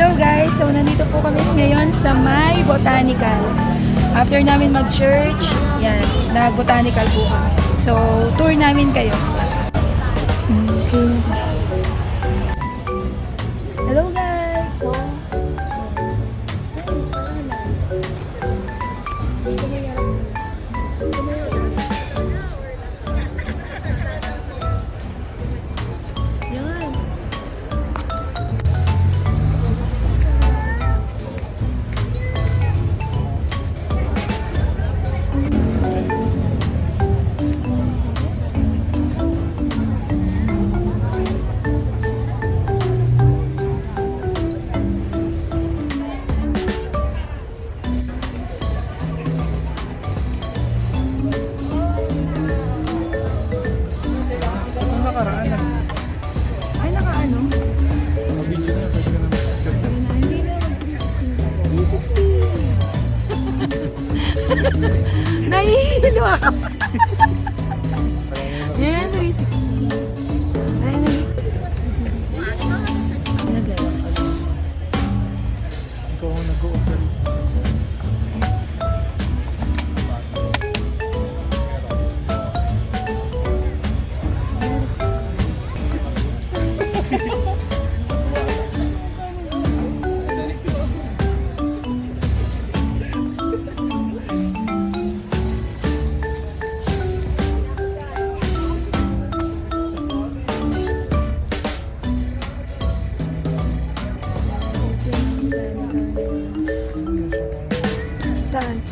Hello guys! So nandito po kami ngayon sa May Botanical. After namin mag-church, yan, nag-botanical po kami. So, tour namin kayo. Okay. Hello guys! So, nahihilo ako. Yan, 360. Ayan na guys. Ikaw ang nag-o-offer. Saan?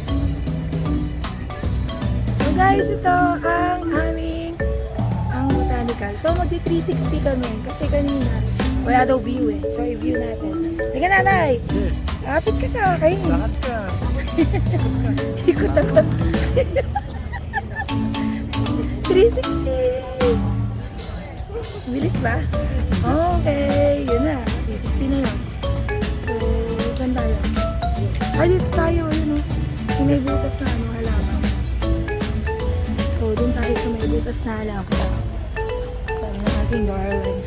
So guys, ito ang aming botanical. So magti-360 kami kasi kanina wala daw view eh. So i-view natin. Liga nanay! Kapit ka sa akin. Lahat ka. Ikot ako. 360! Bilis ba? Okay, yun na. 360 na yun. So, ganda lang. Ay, dito tayo, yun o. May butas na halaman. So, dun tayo sa may butas na halaman. Sabi na natin garland.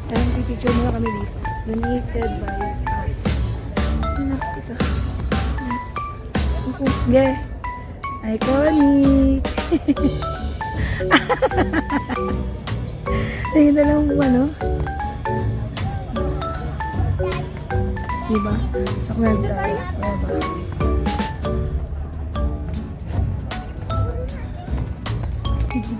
Ayun, pipicture muna kami dito. Donated by us. Sino? Ito. Okay. Iconic. Tingin na lang ano. Diba? Sa web tayo. Diba?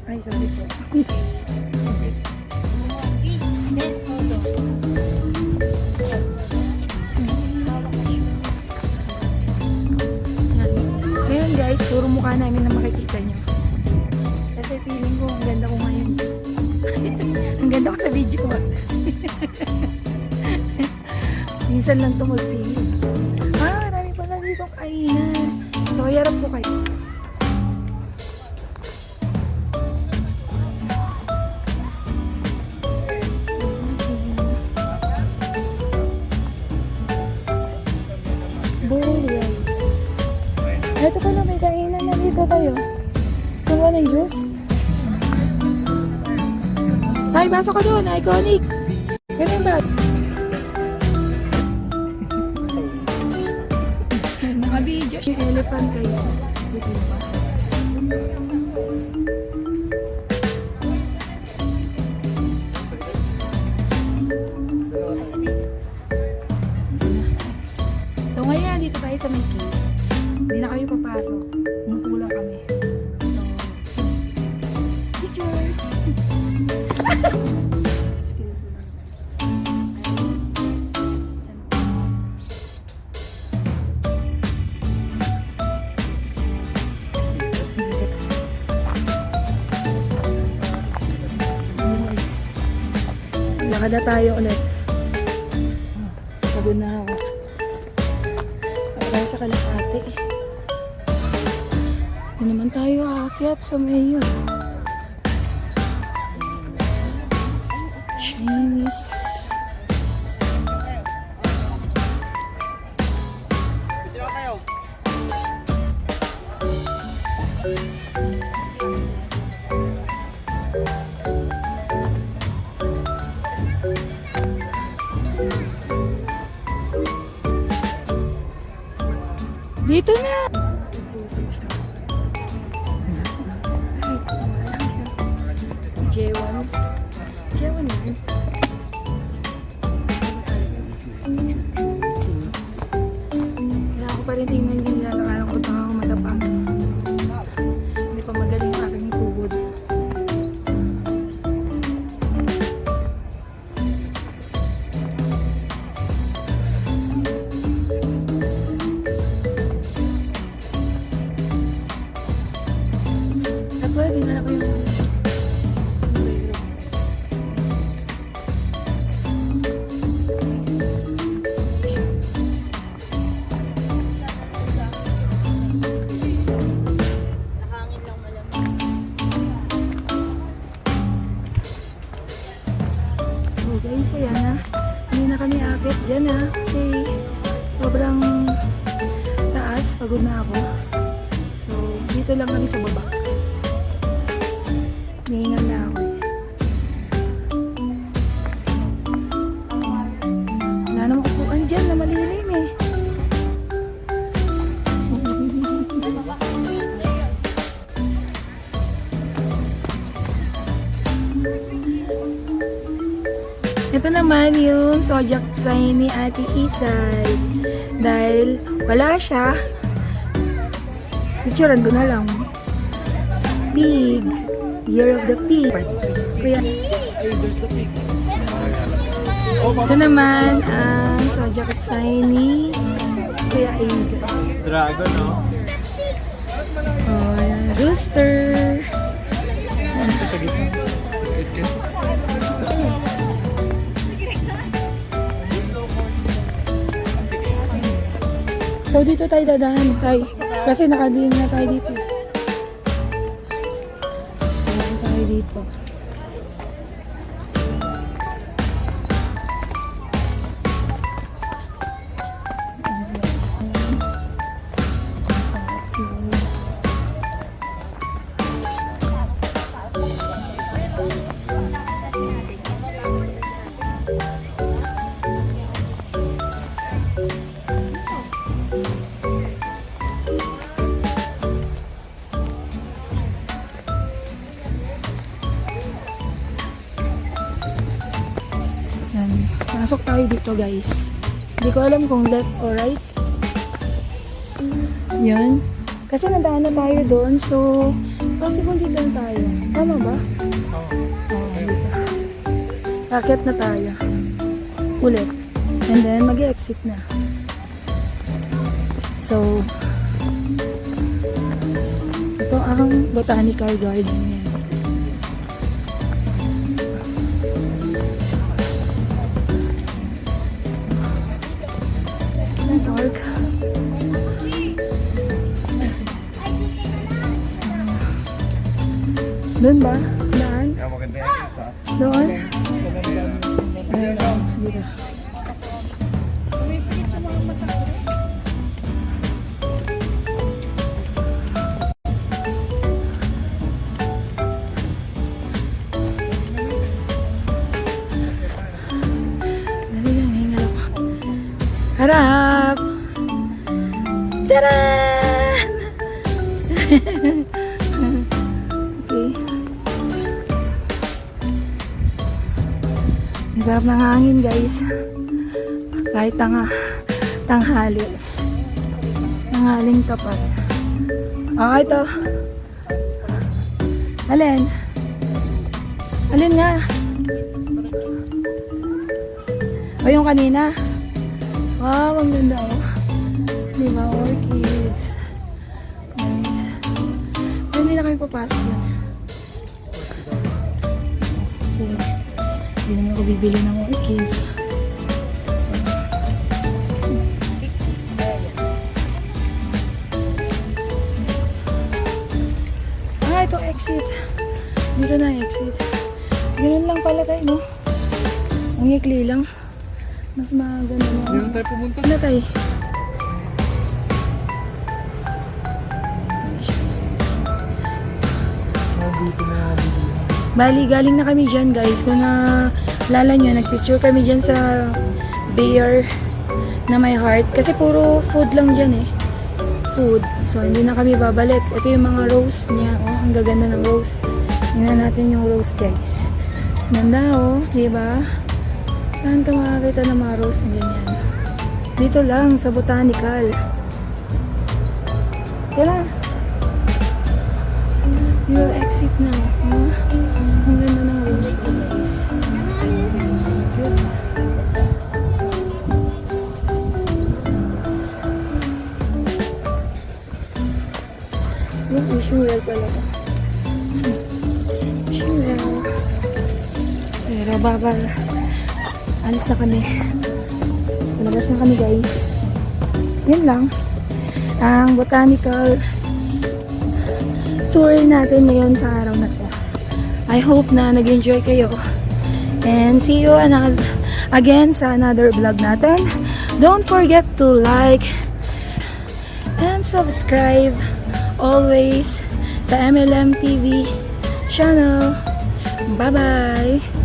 Ay, sorry po. Ngayon guys, puro mukha namin na makikita nyo. Kasi feeling ko, ang ganda ko ngayon. Ang ganda ko sa video ko. Minsan lang ito mag-feel. Marami pala dito kainan. So, yarap ko kayo. Bowl guys. Ito pala may kainan na dito tayo. Gusto mo ng juice? Tay, pasok ka doon. Iconic. Ganun ba? Naka-video siya. Elephant guys. Dito ba? So ngayon, dito tayo sa may cave. Hindi na kami papasok. Umupo lang kami. So, picture! Lakad na tayo ulit. Pagod na ako. tayo sa kalapate. Hindi naman tayo aakyat sa mayo. Chinese. Dito na! J1. J1 yun. Kailangan ko pa rin tingnan yung nilalakaran ko baka ako madapa. Hindi pa magaling yung aking tuhod. Pwede na ako yung so guys, ayan na. Hindi na kami akit dyan ha. Kasi sobrang taas. Pagod na ako. So dito lang kami sa baba. Nihingal na ako eh. Wala naman kukuhan dyan na malilim eh. Ito naman yung zodiac sign ni Ate Isay. Dahil wala siya, picturean ko na lang. Pig. Year of the Pig. Kuya. Ito naman ang zodiac sign ni Kuya Isay. Dragon, no? Oh, ayan. Rooster. Sa gitna. So dito tayo dadahan tayo. Kasi nakadiin na tayo dito. Dadahan tayo dito. Yan. Pasok tayo dito guys. Hindi ko alam kung left or right. Yan. Kasi nadaan na tayo doon. So, possible dito na tayo. Tama ba? Oo, dito. Akit na tayo. Ulit. And then, mag-exit na. So, ito ang botanical garden niya. Park. Doon ba? Daan? Maganda yan. Doon? Ayun, dito. Dali lang, hingal ako. Harap! Tadaan! Okay. Ang sarap ng hangin guys. Kahit tanghali. Tanghaling tapat. Okay to. Alin? Alin nga? O yung kanina? Wow, ang ganda oh. Diba, orchids. Nice. Pero hindi na kami papasok yan. Kasi, hindi naman ako bibili ng orchids. Dito na exit. Ganun lang pala tayo, no? Ang ikli lang. Mas maganda na. Hindi na tayo pumunta. Ano tayo? Dito na dito. Bali, galing na kami dyan, guys. Kung naalala nyo, nagpicture kami dyan sa bear na may heart. Kasi puro food lang dyan eh. Food. So, hindi na kami babalik. Ito yung mga rose niya. Oh, ang gaganda ng rose. Tingnan natin yung rose, guys. Ganda, oh. Diba? Saan ka makakita ng mga rose na ganyan? Dito lang, sa botanical. Tara. You will exit now. Oh, ang ganda ng rose, guys. Cute. Yung fishing well pala to. Fishing well. Pero babal. Alis na kami. Palabas na kami, guys. Yun lang. Ang botanical tour natin ngayon sa araw na to. I hope na nag-enjoy kayo. And see you again sa another vlog natin. Don't forget to like and subscribe always sa MLM TV channel. Bye-bye!